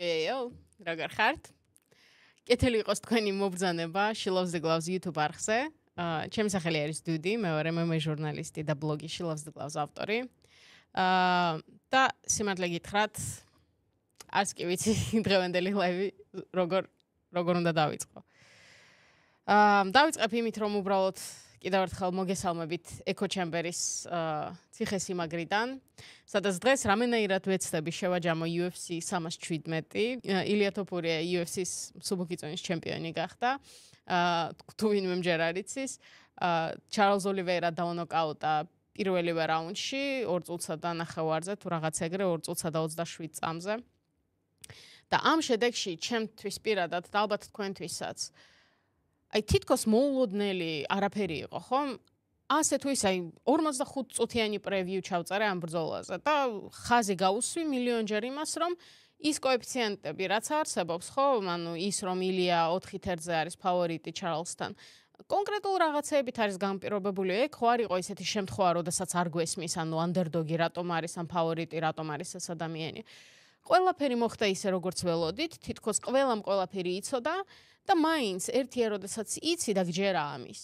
ეო, როგორ ხართ? კეთილი იყოს თქვენი მობრძანება She Loves the Gloves YouTube არხზე. ჩემი სახელი არის დუდი, მე ვარ MMA ჟურნალისტი და ბლოგი She Loves the Gloves ავტორი. და სიმართლე გითხრათ, არც კი ვიცი დღევანდელი ლაივი როგორ უნდა დავიწყო. დავიწყებ იმით, რომ უბრალოდ კიდევ ერთხელ მოგესალმებით ეკო ჩემბერის ციხესიმაგრიდან, სადაც დღეს რამენაირად ვეცდები შევაჯამო UFC 317. ილია თოფურია UFC-ს მსუბუქი ჩემპიონი გახდა. თუ ვინმე ჯერ არ იცის, ჩარლზ ოლივეირა დაუნოკაუტა პირველივე რაუნდში 2 წუთსა და ნახევარზე, თუ რაღაც ეგრე 2 წუთსა და 27 წამზე. და ამ შედეგში ჩემთვის პირადად და ალბათ თქვენთვისაც თითქოს მოულოდნელი არაფერი იყო, ხომ? ასე თუ ისე 45 წუთიანი პრევიუ ჩავწერე ამ ბრძოლაზე და ხაზი გავუსვი მილიონჯერ იმას, რომ ის კოეფიციენტები, რაც არსებობს, ხო, ანუ ის რომ ილია 4-1-ზე არის ფავორიტი ჩარლსთან, კონკრეტულ რაღაცეებით არის განპირობებული. ეგ ხო არ იყო ისეთი შემთხვევა, როდესაც არ გვესმის, ანუ ანდერდოგი რატომ არის ამ ფავორიტი, რატომ არის ეს ადამიანი. ყველაფერი მოხდა ისე, როგორც ველოდით, თითქოს ყველამ ყველაფერი იცოდა და მაინც ერთია, როდესაც იცი და გჯერა ამის.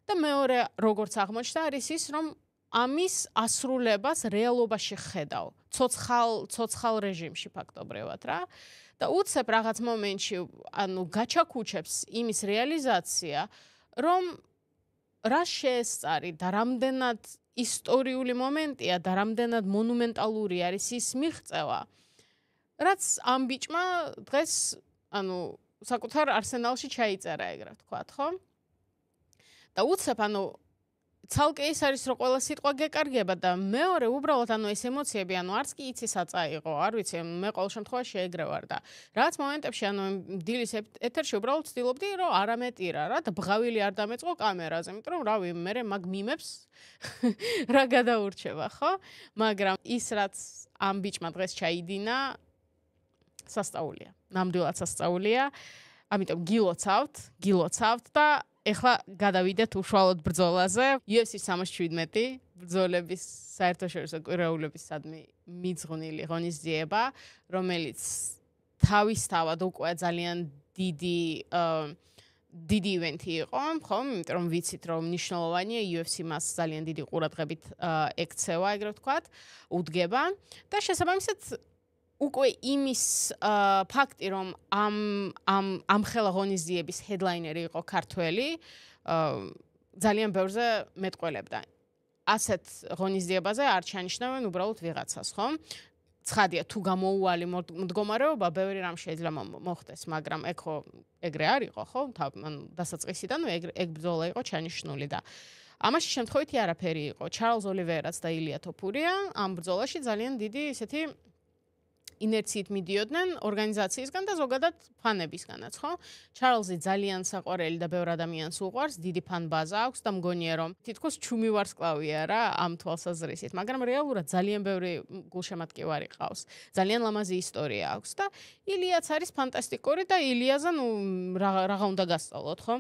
და მეორე, როგორც აღმოჩნდა, არის ის, რომ ამის ასრულებას რეალობაში ხედავ. ცოცხალ რეჟიმში ფაქტობრივად რა. და უცებ რაღაც მომენტში, ანუ გაჩაქუჩებს იმის რეალიზაცია, რომ რა შეესწარი და რამდენად ისტორიული მომენტია და რამდენად მონუმენტალური არის ის მიღწევა, რაც ამ ბიჭმა დღეს, ანუ საკუთარ არსენალში ჩაიწერა, ეგრე ვთქვათ, ხო? და უცებ, ანუ ცალკე ის არის, რომ ყველა სიტყვა გეკარგება და მეორე, უბრალოდ, ანუ ეს ემოციები, ანუ არც კი იცი საცა იყო, არ ვიცი, მე ყოველ შემთხვევაში ეგრე ვარ და რაღაც მომენტებში, ანუ დილის ეთერში უბრალოდ ვცდილობდი, რომ არა მეტირა რა და ბღავილი არ დამეწყო კამერაზე, იმიტომ რომ რავი, მე მაგ მიმებს რა გადაურჩება, ხო? მაგრამ ის, რაც ამ ბიჭმა დღეს ჩაიდინა, სასწაულია. ნამდვილად სასწაულია. ამიტომ გილოცავთ და ეხლა გადავიდეთ უშუალოდ ბრძოლაზე. UFC 317 ბრძოლების საერთაშორისო კვირაულებისადმი მიძღვნილი ღონისძიება, რომელიც თავისთავად უკვე ძალიან დიდი ივენთი იყო, ხომ? იმიტომ რომ ვიცით, რომ მნიშვნელოვანია UFC მას ძალიან დიდი ყურადღებით ექცევა, ეგრე ვთქვათ, უდგება და შესაბამისად უკვე იმის ფაქტი, რომ ამ ხელა ღონისძიების ჰედლაინერი იყო ქართველი, ძალიან ბევრზე მეტყველებდა. ასეთ ღონისძიებაზე არ ჩანიშნავენ უბრალოდ ვიღაცას, ხო? ცხადია, თუ გამოუვალი მდგომარეობა, ბევრი რამ შეიძლება მოხდეს, მაგრამ ეგ ხო ეგრე არ იყო, ხო? ანუ დასაწყისიდან ეგ ბრძოლა იყო ჩანიშნული და ამაში შემთხვევითი არაფერი იყო. ჩარლზ ოლივეირაც და ილია თოფურია ამ ბრძოლაში ძალიან დიდი ისეთი ინერციით მიდიოდნენ ორგანიზაციისგან და ზოგადად ფანებისგანაც, ხო? ჩარლზი ძალიან საყვარელი და ბევრ ადამიანს უყვარს, დიდი ფან ბაზა აქვს და მგონია, რომ თითქოს ჩუმი ვარსკვლავია რა ამ თვალსაზრისით, მაგრამ რეალურად ძალიან ბევრი გულშემატკივარი ყავს. ძალიან ლამაზი ისტორია აქვს და ილიაც არის ფანტასტიკური და ილიაზე ნუ რაღა უნდა გასწავლოთ, ხო?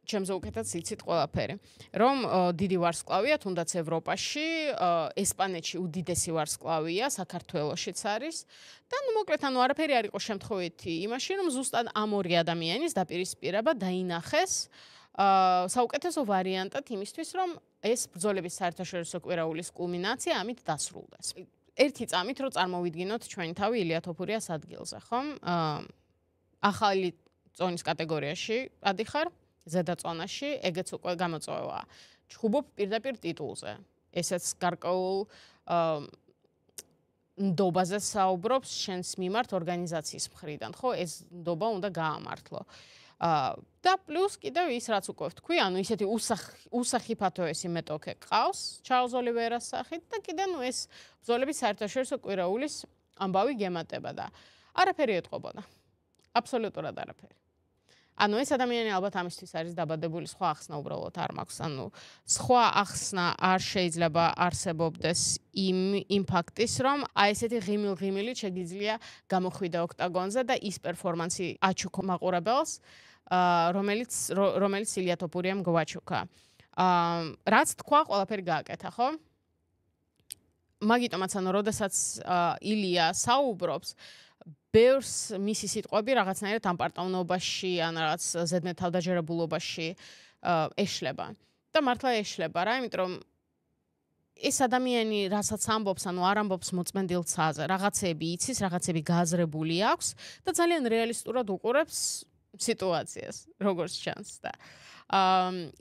ჩემზე უკეთაც იცით ყველაფერი. რომ დიდი ვარსკვლავია, თუნდაც ევროპაში, ესპანეთში უდიდესი ვარსკვლავია, საქართველოშიც არის. და ნუ მოკლედ, ანუ არაფერი არ იყო შემთხვევითი იმაში, რომ ზუსტად ამ ორი ადამიანის დაპირისპირება დაინახეს საუკეთესო ვარიანტად იმისთვის, რომ ეს ბრძოლების საერთაშორისო კვირაულის კულმინაცია ამით დასრულდეს. ერთი წამით, რომ წარმოვიდგინოთ ჩვენი თავი ილია თოფურიას ადგილზე, ხომ? ახალი წონის კატეგორიაში ადიხარ. ზედა წონაში, ეგეც უკვე გამოწვევა. ჩხუბობ პირდაპირ ტიტულზე. ესეც გარკვეულ ნდობაზე საუბრობს შენს მიმართ ორგანიზაციის მხრიდან, ხო? ეს ნდობა უნდა გაამართლო. და პლუს კიდევ ის, რაც უკვე ვთქვი, ანუ ისეთი უსახიფათოესი მეტოქე ყავს ჩარლზ ოლივეირას სახით და კიდე ნუ ეს ბრძოლების საერთაშორისო კვირაულის ამბავი გემატება და არაფერი ეტყობოდა. აბსოლუტურად არაფერი. ანუ ეს ადამიანი ალბათ ამისთვის არის დაბადებული, სხვა ახსნა უბრალოდ არ მაქვს. ანუ სხვა ახსნა არ შეიძლება არსებობდეს იმ ფაქტის, რომ აი ესეთი ღიმილ-ღიმილით შეგიძლია გამოხვიდე ოქტაგონზე და ის პერფორმანსი აჩუქო მაყურებელს, რომელიც ილია თოფურიამ გვაჩუქა. რაც თქვა, ყველაფერი გააკეთა, ხო? მაგიტომაც, ანუ როდესაც ილია საუბრობს, ბევრს მისი სიტყვები რაღაცნაირად ამ პარტავნობაში ან რაღაც ზედმეტ თავდაჯერებულობაში ეშლება. და მართლა ეშლება რა, იმიტომ რომ ეს ადამიანი რასაც ამბობს, ანუ არ ამბობს მოწმენდილ ცაზე, რაღაცები იცის, რაღაცები გააზრებული აქვს და ძალიან რეალისტურად უყურებს სიტუაციას, როგორც ჩანს და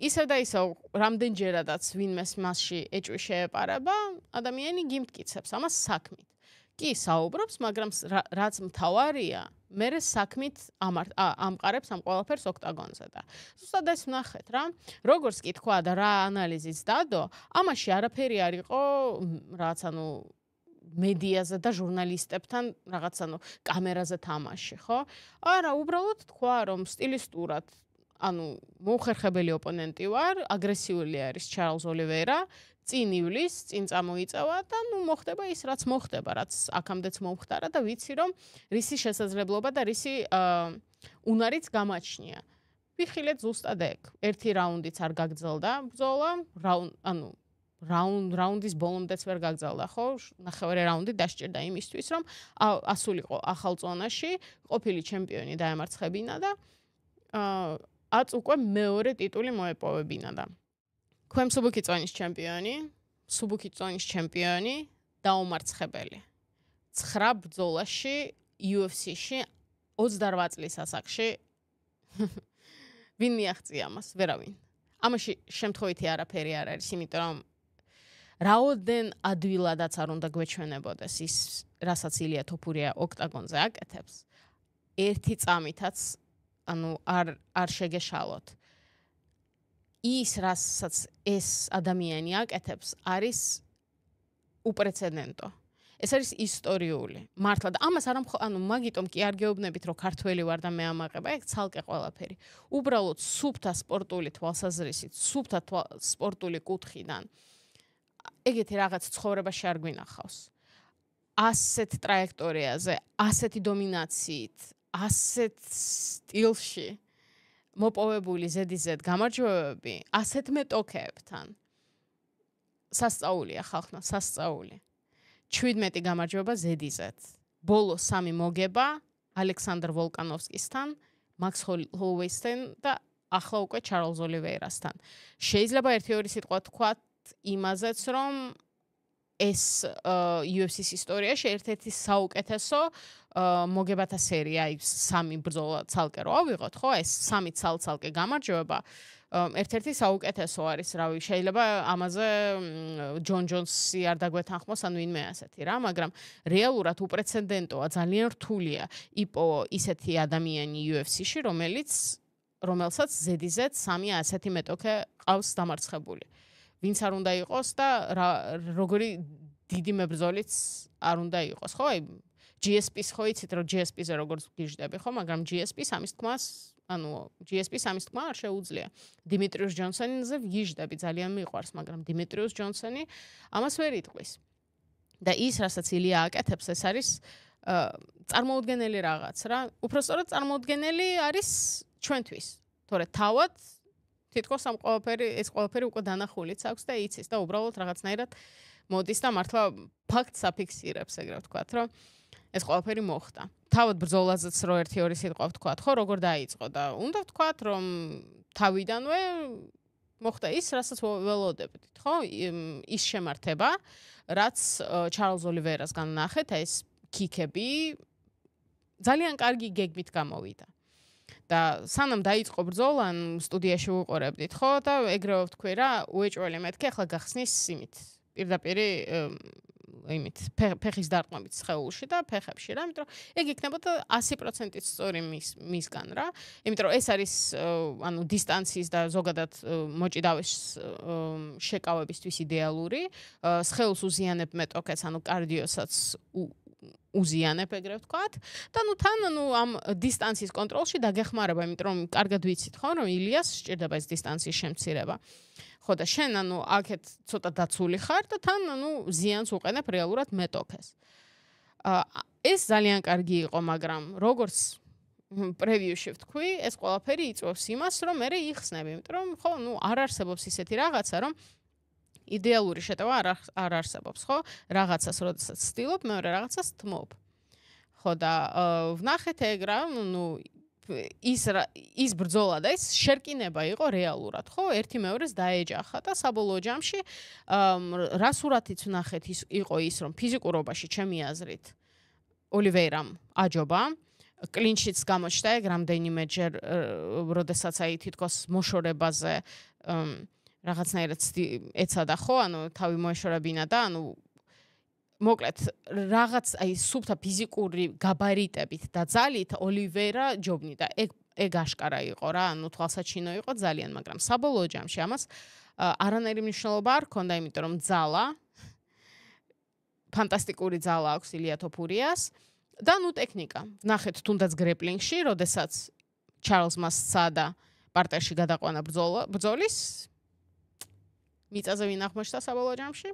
ისევ და ისევ რამდენჯერადაც ვინმეს მასში ეჭვი შეეპარება, ადამიანი გიმტკიცებს ამას საქმით. კი საუბრობს, მაგრამ რაც მთავარია, მერე საქმით ამყარებს ამ ყველაფერს ოქტაგონზე და ზუსტად ეს ვნახეთ რა. როგორც კი თქვა და რა ანალიზიც დადო, ამაში არაფერი არ იყო რაღაც ანუ მედიაზე და ჟურნალისტებთან რაღაც ანუ კამერაზე თამაში, ხო? არა, უბრალოდ თქვა, რომ სტილისტურად ანუ მოუხერხებელი ოპონენტი ვარ, აგრესიული არის ჩარლზ ოლივერა, წინ ივლის, წინ წამოიწევა და ნუ მოხდება ის, რაც მოხდება, რაც აქამდეც მომხდარა და ვიცი, რომ რისი შესაძლებლობა და რისი უნარიც გამაჩნია. ვიხილეთ ზუსტად ეგ. ერთი რაუნდიც არ გაგრძელდა ბრძოლა, ანუ რაუნდის ბოლომდეც ვერ გაგრძელდა, ხო? ნახევარი რაუნდი დასჭირდა იმისთვის, რომ ასულიყო ახალ ზონაში, ყოფილი ჩემპიონი დაემარცხებინა და აც უკვე მეორე ტიტული მოეპოვებინა და ქვემ სუბუქი წონის ჩემპიონი დაუმარცხებელი. 9 ბრძოლაში UFC-ში 28 წლის ასაკში ვინ მიაღწია მას? ვერავინ. ამაში შემთხვევითი არაფერი არ არის, იმიტომ რომ რაოდენ ადვილადაც არ უნდა გვეჩვენებოდეს ის, რასაც ილია თოფურია ოქტაგონზე აკეთებს, ერთი წამითაც ანუ არ შეგეშალოთ. ის, რასაც ეს ადამიანი აკეთებს, არის უპრეცედენტო. ეს არის ისტორიული. მართლა და ამას ანუ მაგიტომ კი არ გეუბნებით, რომ ქართველი ვარ და მე ამაყება, ეგ ცალკე ყველაფერი. უბრალოდ სუფთა სპორტული თვალსაზრისით, სუფთა სპორტული კუთხიდან ეგეთი რაღაც ცხოვრებაში არ გვინახავს. ასეთ ტრაექტორიაზე, ასეთი დომინაციით, ასეთ სტილში მოპოვებული ზედიზედ გამარჯვებები, ასეთ მეტოქეებთან. სასწაულია ხალხმა, სასწაული. 17 გამარჯვება ზედიზედ. ბოლო 3 მოგება ალექსანდრ ვოლკანოვსკისთან, მაქს ჰოლოუეისთან და ახლა უკვე ჩარლზ ოლივერასთან. შეიძლება 1-2 სიტყვა თქვათ იმაზეც, რომ ეს UFC-ის ისტორიაში ერთ-ერთი საუკეთესო მოგებათა სერია, ის 3 ბრძოლა ცალკე რო ავიღოთ, ხო? ეს 3 ცალკე გამარჯვება ერთ-ერთი საუკეთესო არის, რავი, შეიძლება ამაზე ჯონ ჯონსი არ დაგვეთანხმოს, ან ვინმე ასეთი რა, მაგრამ რეალურად უპრეცედენტოა, ძალიან რთულია იპოვო ისეთი ადამიანი UFC-ში, რომელსაც ზედიზედ 3 ასეთი მეტოქე ყავს დამარცხებული. ვინც არ უნდა იყოს და როგორი დიდი მებრძოლიც არ უნდა იყოს, ხო? აი GSP-ს ხო იცით, რომ GSP-ზე როგორც გიждები, ხო, მაგრამ GSP-ს ამის თქმას, ანუ GSP-ს ამის თქმა არ შეუძლია. დიმიტრიუს ჯონსონზე გიждები, ძალიან მიყვარს, მაგრამ დიმიტრიუს ჯონსონი ამას ვერ იტყვის. და ის, რასაც ილია აკეთებს, ეს არის წარმოუდგენელი რაღაც რა. უпростоრად წარმოუდგენელი არის ჩვენთვის. თორე თავად თითქოს ეს ყველაფერი უკვე დანახულიც აქვს და იცის და უბრალოდ რაღაცნაირად მოდის და მართლა ფაქტს აფიქსირებს, ეგრე ვთქვათ, რომ ეს ყველაფერი მოხდა. თავად ბრძოლაზეც რო 1-2 სიტყვა ვთქვათ, ხო, როგორ დაიწყო და უნდა ვთქვათ, რომ თავიდანვე მოხდა ის, რასაც ველოდებდით, ხო? ის შემართება, რაც ჩარლზ ოლივერასგან ნახეთ, ეს კიკები ძალიან კარგი გეგმით გამოვიდა. და სანამ დაიწყო ბრძოლა, სტუდიაში ვუყურებდით, ხო? და ეგრევე ვთქვი რა, უეჭველი მეთქი, ახლა გახსნის იმით. პირდაპირ იმით ფეხის დარტყმებით სხეულში და ფეხებში რა, იმიტომ რომ ეგ იქნებოდა 100%-ით სწორი მისგან რა. იმიტომ რომ ეს არის ანუ დისტანციის და ზოგადად მოჭიდავის შეკავებისთვის იდეალური. სხეულს უზიანებ მეტოქეს, ანუ კარდიოსაც უზიანებ, ეგრე ვთქვათ. და ნუ თან ამ დისტანციის კონტროლში დაგეხმარება, იმიტომ რომ კარგად ვიცით, ხო, რომ ილიას სჭირდება ეს დისტანციის შემცირება. ხო და შენ აქეთ ცოტა დაცული ხარ და თან ზიანს უყენებ რეალურად მეტოქეს. ეს ძალიან კარგი იყო, მაგრამ როგორც პრევიუში ვთქვი, ეს ყველაფერი იწვევს იმას, რომ მე იხსნები, იმიტომ რომ ხო, არ არსებობს ისეთი რაღაცა, რომ იდეალური შეტევა არ არსებობს, ხო? რაღაცას როდესაც ცდილობ, მეორე რაღაცას თმობ. ხო და ვნახეთ ეგ რა, ნუ ის ბრძოლა და ის შერკინება იყო რეალურად, ხო? ერთი მეორეს დაეჯახა და საბოლოო ჯამში რა სურათიც ვნახეთ იყო ის, რომ ფიზიკურობაში ჩემი აზრით ოლივეირამ აჯობა, კლინჩიც გამოჩნდა ეგ რამდენიმეჯერ, როდესაც აი თითქოს მოშორებაზე რაღაცნაირად ეცადა, ხო? ანუ თავი მოეშორებინა და ანუ მოკლედ რაღაც აი სუფთა ფიზიკური გაბარიტებით და ძალით ოლივეირა ჯობნიდა. ეგ აშკარა იყო რა, ანუ თვალსაჩინო იყო ძალიან, მაგრამ საბოლოო ჯამში ამას არანაირი მნიშვნელობა არ ჰქონდა, იმიტომ რომ ძალა ფანტასტიკური ძალა აქვს ილია თოფურიას და ნუ ტექნიკა. ვნახეთ თუნდაც გრეპლინგში, როდესაც ჩარლზმა სცადა პარტერში გადაყვანა ბრძოლის მიწაზე ვინ აღმოჩნდა საბოლოო ჯამში?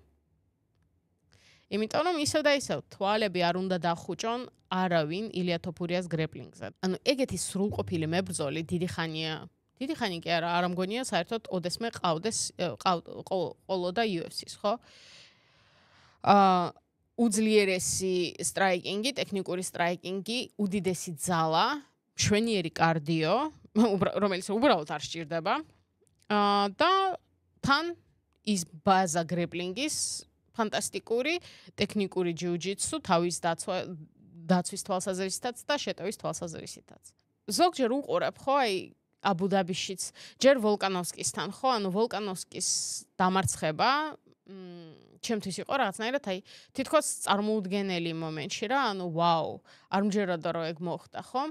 იმიტომ რომ ისევ და ისევ თვალები არ უნდა დახუჭონ არავინ ილია თოფურიას გრეპლინგზე. ანუ ეგეთი სრულყოფილი მებრძოლი დიდი ხანია. დიდი ხანი კი არა მგონია საერთოდ ოდესმე ყოლოდა UFC-ს, ხო? უძლიერესი სტრაიკინგი, ტექნიკური სტრაიკინგი, უდიდესი ძალა, მშვენიერი კარდიო, რომელიც უბრალოდ არ სჭირდება. და თან ის ბაზა გრეპლინგის ფანტასტიკური ტექნიკური ჯიუჯიტსუ თავის დაცვის თვალსაზრისითაც და შეტევის თვალსაზრისითაც. ზოგჯერ უყურებ, ხო, აი აბუდაბიშიც, ჯერ ვოლკანოვსკისთან, ხო, ანუ ვოლკანოვსკის დამარცხება ჩემთვის იყო რაღაცნაირად აი თითქოს წარმოუდგენელი მომენტში რა, ანუ ვაუ, არ მჯეროდა რომ ეგ მოხდა, ხო?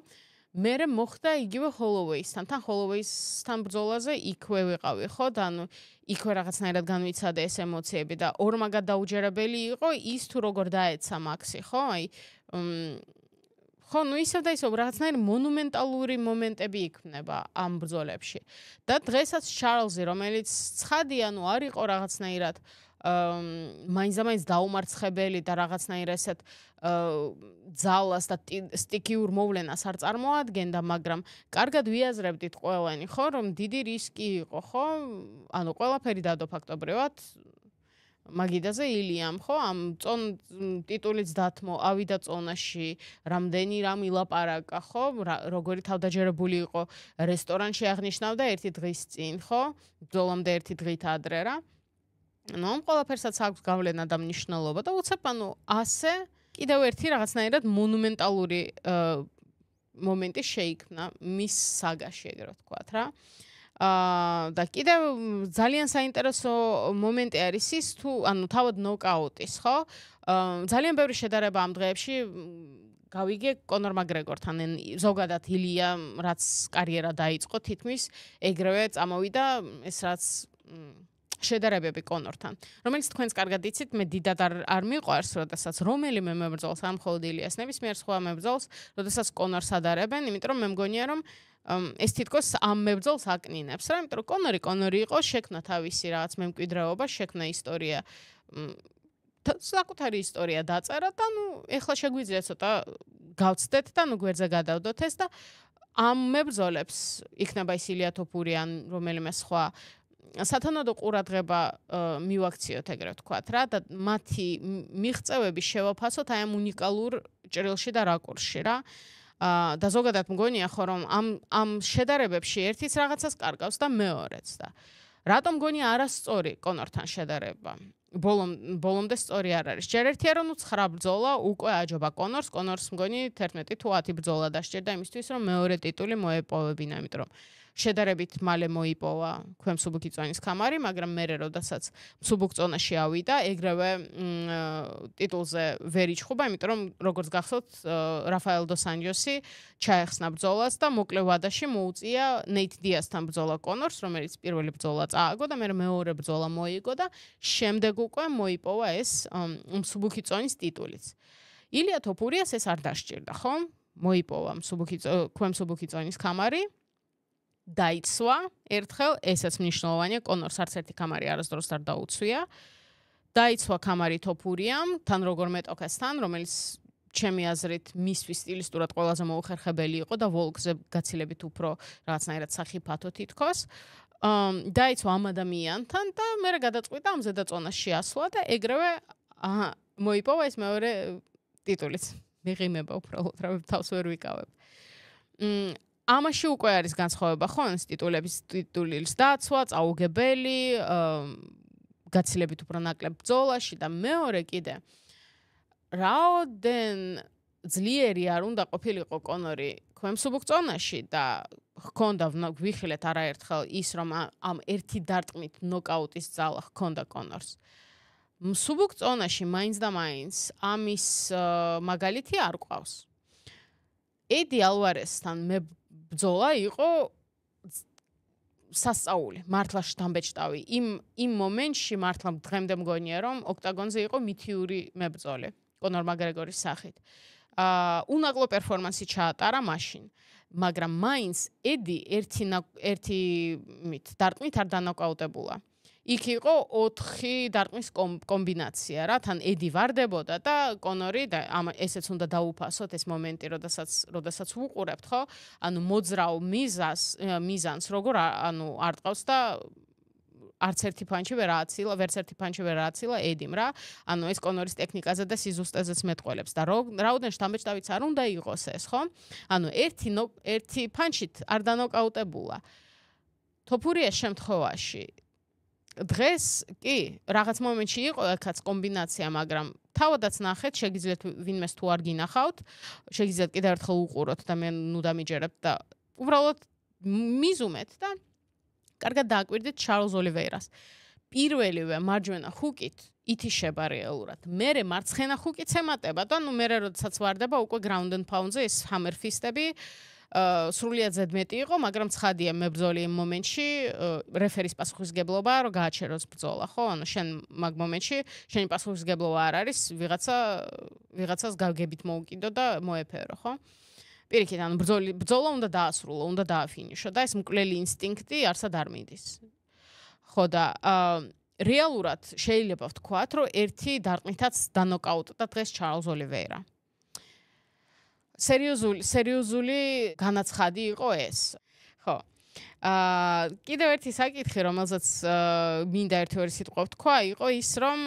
მერე მოხდა იგივე ჰოლოვეისთან, თან ჰოლოვეისთან ბრძოლაზე იქვე ვიყავი, ხო? და ანუ იქვე რაღაცნაირად განვიცადა ეს ემოციები და ორმაგად დაუჯერებელი იყო ის თუ როგორ დაეცა მაქსი, ხო? აი ხო, ნუ ისევ და ისევ რაღაცნაირი მონუმენტალური მომენტები იქნება ამ ბრძოლებში. და დღესაც ჩარლზი, რომელიც ცხადია, ნუ არ იყო რაღაცნაირად მაინც დაუმარცხებელი და რაღაცნაირად ესეთ ძალას და სტიქიურ მოვლენას არ წარმოადგენდა, მაგრამ კარგად ვიაზრებდით ყველანი, ხო, რომ დიდი რისკი იყო, ხო? ანუ ყველაფერი დადო ფაქტობრივად მაგიდაზე ილიამ, ხო? ამ ტიტულიც დათმო, ავიდა წონაში, რამდენი რამ ილაპარაკა, ხო? როგორი თავდაჯერებული იყო რესტორანში აღნიშნავდა ერთი დღის წინ, ხო? ბრძოლამდე ერთი დღით ადრე რა. ანუ ამ ყველაფერსაც აქვს გავლენა და მნიშვნელობა და უცებ ანუ ასე კიდევ ერთი რაღაცნაირად მონუმენტალური მომენტი შეიქმნა მის საგაში, ეგრე ვთქვათ რა. და კიდევ ძალიან საინტერესო მომენტი არის ის თუ ანუ თავად ნოკაუტის, ხო? ძალიან ბევრი შედარება ამ დღეებში გავიგე კონორ მაკგრეგორთან, ზოგადად ილია რაც კარიერა დაიწყო თითქმის ეგრევე წამოვიდა ეს რაც შედარებები კონორთან, რომელიც თქვენს კარგად იცით, მე დიდად არ მიყვარს, როდესაც რომელიმე მებრძოლს, არ მხოლოდ ილიას, ნებისმიერ სხვა მებრძოლს, როდესაც კონორს ადარებენ, იმიტომ რომ მე მგონია, რომ ეს თითქოს ამ მებრძოლს აკნინებს, რა, იმიტომ რომ კონორი იყო, შექმნა თავისი რაღაც მემკვიდრეობა, შექმნა ისტორია, საკუთარი ისტორია დაწერა და ნუ ეხლა შეგვიძლია ცოტა გავცდეთ და ნუ გვერდზე გადავდოთ ეს და ამ მებრძოლებს იქნება ის ილია თოფური ან რომელიმე სხვა სათანადო ყურადღება მივაქციოთ, ეგრე ვთქვათ რა და მათი მიღწევები შევაფასოთ აი ამ უნიკალურ ჭრილში და რაკურსში რა. და ზოგადად მგონია ხო რომ ამ შედარებებში ერთიც რაღაცას კარგავს და მეორეც და რატომ მგონია არასწორი კონორთან შედარება? ბოლომდე სწორი არ არის. ჯერ ერთია რომ 9 ბრძოლა უკვე აჯობა კონორს მგონი 11 თუ 10 ბრძოლა დასჭირდა იმისთვის რომ მეორე ტიტული მოეპოვებინა, იმიტომ რომ შედარებით მალე მოიპოვა ქვემსუბუქი წონის კამარი, მაგრამ მერე როდესაც მსუბუქ წონაში ავიდა, ეგრევე ტიტულზე ვერ იჩხუბა, იმიტომ რომ როგორც გახსოვთ, რაფაელ დოს ანჯოსი ჩაეხსნა ბრძოლას და მოკლე ვადაში მოუწია ნეით დიასთან ბრძოლა კონორს, რომელიც პირველი ბრძოლა წააგო და მერე მეორე ბრძოლა მოიგო და შემდეგ უკვე მოიპოვა ეს მსუბუქი წონის ტიტულიც. ილია თოფურიას ეს არ დასჭირდა, ხო? მოიპოვა ქვემსუბუქი წონის კამარი. დაიცვა ერთხელ, ესეც მნიშვნელოვანია, კონორს არც ერთი კამარი არასდროს არ დაუცვია. დაიცვა კამარი თოფურიამ, თან როგორ მეტოქესთან, რომელიც ჩემი აზრით მისთვის სტილისტურად ყველაზე მოუხერხებელი იყო და ვოლკზე გაცილებით უფრო რაღაცნაირად სახიფათო თითქოს. დაიცვა ამ ადამიანთან და მერე გადაწყვიტა ამ ზედაწონაში ასვლა და ეგრევე მოიპოვა ეს მეორე ტიტულიც. მეღიმება უბრალოდ რა თავს ვერ ვიკავებ. ამაში უკვე არის განსხვავება ხო ეს ტიტულის დაცვა, წაუგებელი, გაცილებით უფრო ნაკლებ ბრძოლაში და მეორე კიდე რაოდენ ძლიერი არ უნდა ყოფილიყო კონორი ქვემსუბუქ ზონაში და ჰქონდა ვიხილეთ არაერთხელ ის რომ ამ ერთი დარტყმით ნოკაუტის ძალა ჰქონდა კონორს. მსუბუქ ზონაში მაინც და მაინც ამის მაგალითი არ ყავს. ედი ალვარესთან მე ბრძოლა იყო სასწაული, მართლა შთამბეჭდავი. იმ მომენტში მართლა დღემდე მგონია რომ ოქტაგონზე იყო მითიური მებრძოლი კონორ მაკგრეგორის სახით. უნაკლო პერფორმანსი ჩაატარა მაშინ, მაგრამ მაინც ედი ერთი დარტყმით არ დანოკაუტებულა. იქ იყო 4 დარტყმის კომბინაცია რა, თან ედი ვარდებოდა და კონორი და ესეც უნდა დაუფასოთ ეს მომენტი, როდესაც ვუყურებთ, ხო? ანუ მოძრავ მიზანს როგორ არ ტყავს და არც ერთი პანჩი ვერ აცილა ედიმ რა. ანუ ეს კონორის ტექნიკაზე და სიზუსტეზეც მეტყველებს და რაოდენ შთამბეჭდავიც არ უნდა იყოს ეს, ხო? ანუ ერთი პანჩით არ დანოკაუტებულა. თოფურიას შემთხვევაში დღეს კი რაღაც მომენტში იყო ეხაც კომბინაცია, მაგრამ თავადაც ნახეთ, შეგიძლიათ ვინმეს თუ არ გინახავთ, შეგიძლიათ კიდევ ერთხელ უყუროთ და მე ნუ დამიჯერებთ და უბრალოდ მიზუმეთ და კარგად დააკვირდით ჩარლზ ოლივეირას. პირველივე მარჯვენა ჰუკით ითიშება რეალურად. მერე მარცხენა ჰუკიც ემატება და ნუ მერე როდესაც ვარდება უკვე ground and pound-ზე ეს hammer fist-ები სრულიად ზედმეტი იყო, მაგრამ ცხადია მებრძოლი იმ მომენტში რეფერის პასუხისგებლობაა, რომ გააჩეროს ბრძოლა, ხო? ანუ შენ მაგ მომენტში შენი პასუხისგებლობა არ არის, ვიღაცას გაგებით მოუკიდო და მოეფერო, ხო? პირიქით, ანუ ბრძოლა უნდა დაასრულო, უნდა დააფინიშო და ეს მკვლელი ინსტინქტი არსად არ მიდის. ხო და რეალურად შეიძლება ვთქვათ, რომ ერთი დარტყმითაც დანოკაუტდა დღეს ჩარლზ ოლივეირა. სერიოზული განაცხადი იყო ეს. ხო. კიდევ ერთი საკითხი, რომელზეც მინდა ერთი-ორი სიტყვა ვთქვა, იყო ის, რომ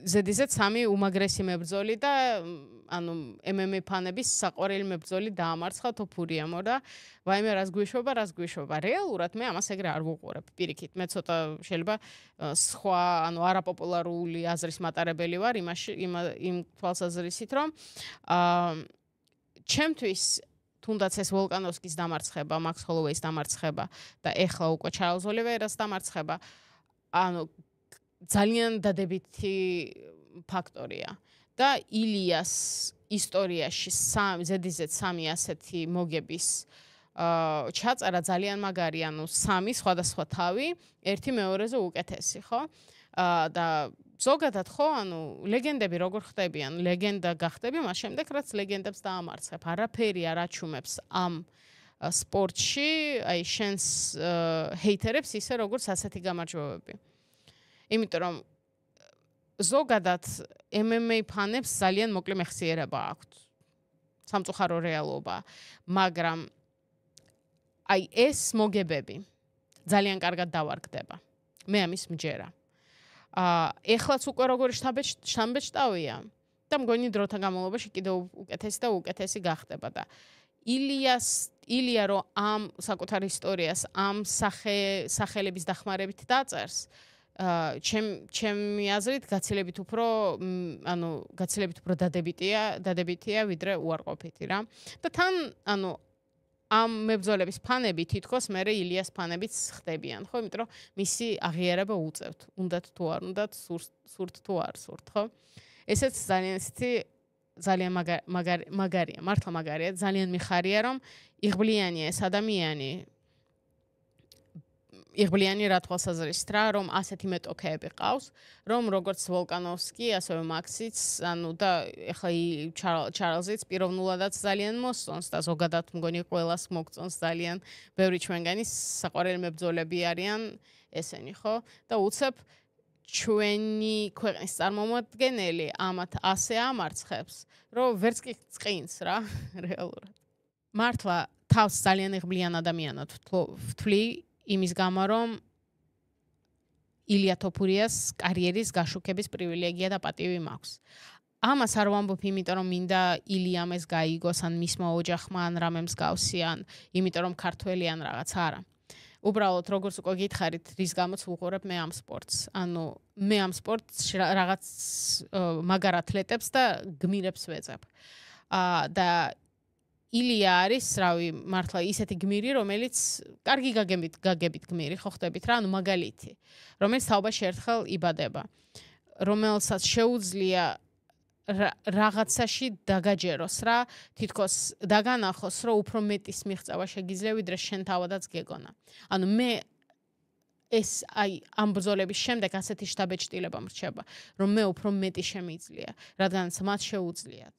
ზედიზედ 3 უმაგრესი მებრძოლი და ანუ MMA ფანების საყვარელი მებრძოლი დაამარცხა თოფურიამო და ვაიმე რას გვიშვება. რეალურად მე ამას ეგრე არ ვუყურებ. პირიქით, მე ცოტა შეიძლება სხვა, ანუ არაპოპულარული აზრის მატარებელი ვარ იმ თვალსაზრისით, რომ ჩემთვის თუნდაც ეს ვოლკანოვსკის დამარცხება, მაქს ჰოლოვეის დამარცხება და ეხლა უკვე ჩარლზ ოლივეირას დამარცხება, ანუ ძალიან დადებითი ფაქტორია. და ილიას ისტორიაში ზედიზედ 3 ასეთი მოგების ჩაწერა ძალიან მაგარია, ანუ 3 სხვადასხვა თავი, ერთი მეორეზე უკეთესი, ხო? და ზოგადად ხო, ანუ ლეგენდები როგორ ხდებიან, ლეგენდა გახდები, მას შემდეგ რაც ლეგენდებს დაამარცხებ. არაფერი არ აჩუმებს ამ სპორტში, აი შენს ჰეითერებს ისე როგორც ასეთი გამარჯვებები. იმიტომ რომ ზოგადად MMA ფანებს ძალიან მოკლე მეხსიერება აქვთ. სამწუხარო რეალობა, მაგრამ აი ეს მოგებები ძალიან კარგად დავარგდება. მე ამის მჯერა. ეხლაც უკვე როგორი შთამბეჭდავია და მგონი დროთა განმავლობაში კიდევ უკეთესი და უკეთესი გახდება და ილია რომ ამ საკუთარ ისტორიას ამ სახელების დახმარებით დაწერს, ჩემი აზრით გაცილებით უფრო დადებითია ვიდრე უარყოფითი რა. და თან ანუ ამ მებრძოლების ფანები თითქოს მერე ილიას ფანებიც ხდებიან, ხო? იმიტომ რომ მისი აღიარება უწევთ. უნდათ თუ არ უნდათ, სურთ თუ არ სურთ, ხო? ესეც ძალიან მაგარია, მართლა მაგარია, ძალიან მიხარია რომ იღბლიანია ეს ადამიანი. იღბლიანი რა თვალსაზრისით რა, რომ ასეთი მეტოქეები ყავს, რომ როგორც ვოლკანოვსკი, ასევე მაქსიც, ანუ და ეხლა ჩარლზიც პიროვნულადაც ძალიან მოსწონს და ზოგადად მგონი ყველას მოგწონს ძალიან ბევრი ჩვენგანის საყვარელი მებრძოლები არიან ესენი, ხო? და უცებ ჩვენი ქვეყნის წარმომადგენელი ამათ ასე ამარცხებს, რომ ვერც კი წყინს რა, რეალურად. მართლა თავს ძალიან იღბლიან ადამიანად ვთვლი იმის გამო, რომ ილია თოფურიას კარიერის გაშუქების პრივილეგია და პატივი მაქვს. ამას არ ვამბობ, იმიტომ რომ მინდა ილიამ ეს გაიგოს, ან მისმა ოჯახმა, ან რამე მსგავსი, ან იმიტომ რომ ქართველი ან რაღაც არა. უბრალოდ როგორც უკვე გითხარით, რის გამოც ვუყურებ მე ამ სპორტს. ანუ მე ამ სპორტს რაღაც მაგარ ათლეტებს და გმირებს ვეძებ. და ილია არის, რავი, მართლა ისეთი გმირი, რომელიც კარგი გაგებით გმირი, ხო ხდებით რა, ანუ მაგალითი, რომელიც თაობაში ერთხელ იბადება, რომელსაც შეუძლია რაღაცაში დაგაჯეროს რა, თითქოს დაგანახოს, რომ უფრო მეტის მიღწევა შეგიძლია, ვიდრე შენ თავადაც გეგონა. ანუ მე ეს ამ ბრძოლების შემდეგ ასეთი შთაბეჭდილება მრჩება, რომ მე უფრო მეტი შემიძლია, რადგანაც მათ შეუძლიათ.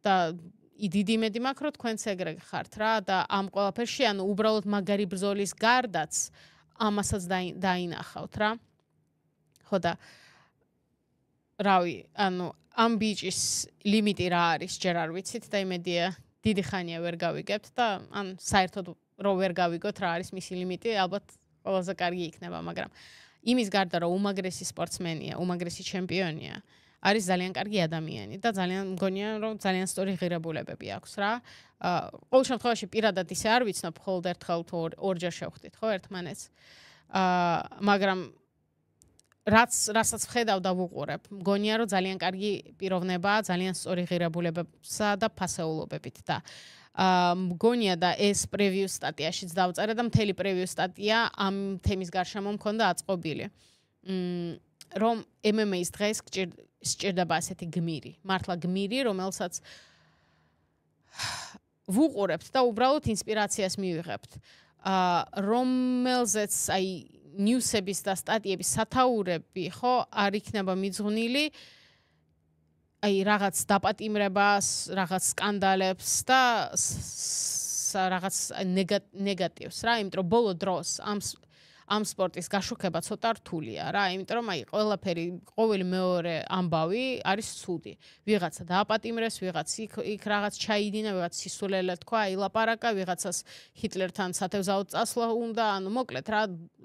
და დიდი იმედი მაქვს, რომ თქვენც ეგრე ხართ რა და ამ ყველაფერში, ანუ უბრალოდ მაგარი ბრძოლის გარდაც ამასაც დაინახავთ რა. ხო და რავი, ანუ ამ ბიჭის ლიმიტი რა არის, ჯერ არ ვიცით და იმედია დიდი ხანია ვერ გავიგებთ და ან საერთოდ რო ვერ გავიგოთ რა არის მისი ლიმიტი, ალბათ ყველაზე კარგი იქნება, მაგრამ იმის გარდა რომ უმაგრესი სპორტსმენია, უმაგრესი ჩემპიონია, არის ძალიან კარგი ადამიანი და ძალიან მგონია რომ ძალიან სწორი ღირებულებები აქვს რა. ყოველ შემთხვევაში პირადად ისე არ ვიცნობ, მხოლოდ ერთხელ თუ ორჯერ შევხვდით ხო ერთმანეთს. მაგრამ რასაც ვხედავ და ვუყურებ, მგონია რომ ძალიან კარგი პიროვნებაა, ძალიან სწორი ღირებულებებსა და ფასეულობებით და მგონია და ეს პრევიუ სტატიაშიც დავწერე და მთელი პრევიუ სტატია ამ თემის გარშემო მქონდა აწყობილი. რომ MMA-ის დღეს სჭირდება ასეთი გმირი, მართლა გმირი, რომელსაც ვუყურებთ და უბრალოდ ინსპირაციას მივიღებთ. რომელზეც ნიუსების და სტატიების სათაურები, ხო, არ იქნება მიძღვნილი რაღაც დაპატიმრებას, რაღაც სკანდალებს და რაღაც ნეგატივს რა, იმიტომ რომ ბოლო დროს ამ სპორტის გაშუქება ცოტა რთულია რა, იმიტომ რომ ყველაფერი, ყოველი მეორე ამბავი არის ცუდი. ვიღაცა დააპატიმრეს, ვიღაც იქ რაღაც ჩაიდინა, ვიღაც სისულელე თქვა, ილაპარაკა, ვიღაცას ჰიტლერთან სათევზაოდ წასვლა უნდა, ანუ მოკლედ რა,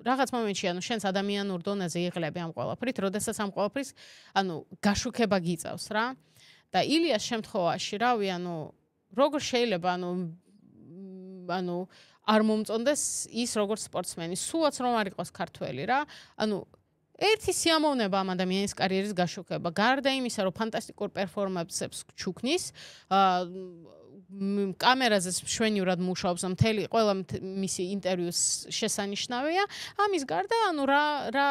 რაღაც მომენტში, ანუ შენს ადამიანურ დონეზე იღლები ამ ყველაფრით, როდესაც ამ ყველაფრის, ანუ გაშუქება გიწევს რა. და ილიას შემთხვევაში, რავი, ანუ როგორ შეიძლება, ანუ არ მომწონდეს ის როგორც სპორტსმენი, სულაც რომ არ იყოს ქართველი რა. ანუ ერთი სიამოვნება ამ ადამიანის კარიერის გაშუქება. გარდა იმისა, რომ ფანტასტიკურ პერფორმანსებს ჩუქნის, კამერაზე მშვენივრად მუშაობს, მთელი ყველა მისი ინტერვიუს შესანიშნავია. ამის გარდა, ანუ რა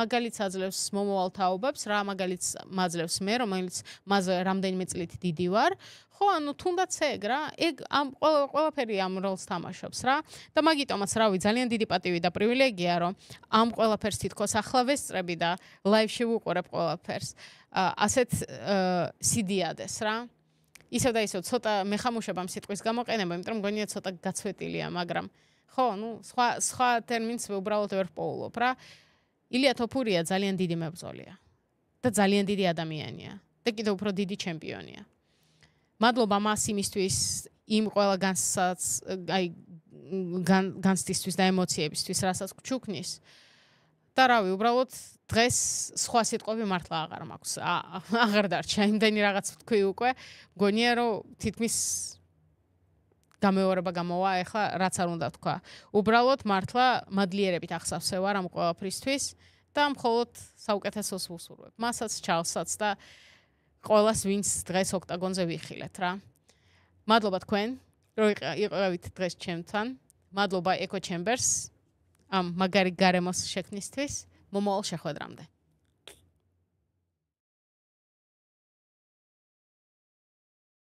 მაგალითს აძლევს მომავალ თაობებს, რა მაგალითს მაძლევს მე, რომელიც მასზე რამდენიმე წლით დიდი ვარ. ხო, ანუ თუნდაც ეგ რა, ეგ ამ ყველაფერი ამ როლს თამაშობს რა. და მაგიტომაც რავი, ძალიან დიდი პატივი და პრივილეგია, რომ ამ ყველაფერს თითქოს ახლა ვესწრები და ლაივში ვუყურებ ყველაფერს. ასეთ სიდიადეს რა. ისევ და ისევ ცოტა მეხამუშებ ამ სიტყვის გამოყენება, იმიტომ რომ მგონია ცოტა გაცვეტილია, მაგრამ ხო, ნუ სხვა ტერმინს უბრალოდ ვერ პოულობ რა. ილია თოფურია ძალიან დიდი მებრძოლია და ძალიან დიდი ადამიანია და კიდევ უფრო დიდი ჩემპიონია. მადლობა მას იმისთვის, იმ ყველა განცდისთვის და ემოციებისთვის, რასაც გჩუქნის. და რავი, უბრალოდ დღეს სხვა სიტყვები მართლა აღარ მაქვს. აღარ დარჩა, იმდენი რაღაც ვთქვი უკვე. მგონია რომ თითქმის გამეორება გამოვა, ეხლა რაც არ უნდა თქვა. უბრალოდ მართლა მადლიერებით ახსავსე ვარ ამ ყველაფრისთვის და მხოლოდ საუკეთესოს ვუსურვებ. მასაც, ჩალსაც და ყველას, ვინც დღეს ოქტაგონზე ვიხილეთ რა. მადლობა თქვენ, რომ იყავით დღეს ჩემთან. მადლობა Echo Chambers ამ მაგარი გარემოს შექმნისთვის. მომავალ შეხვედრამდე.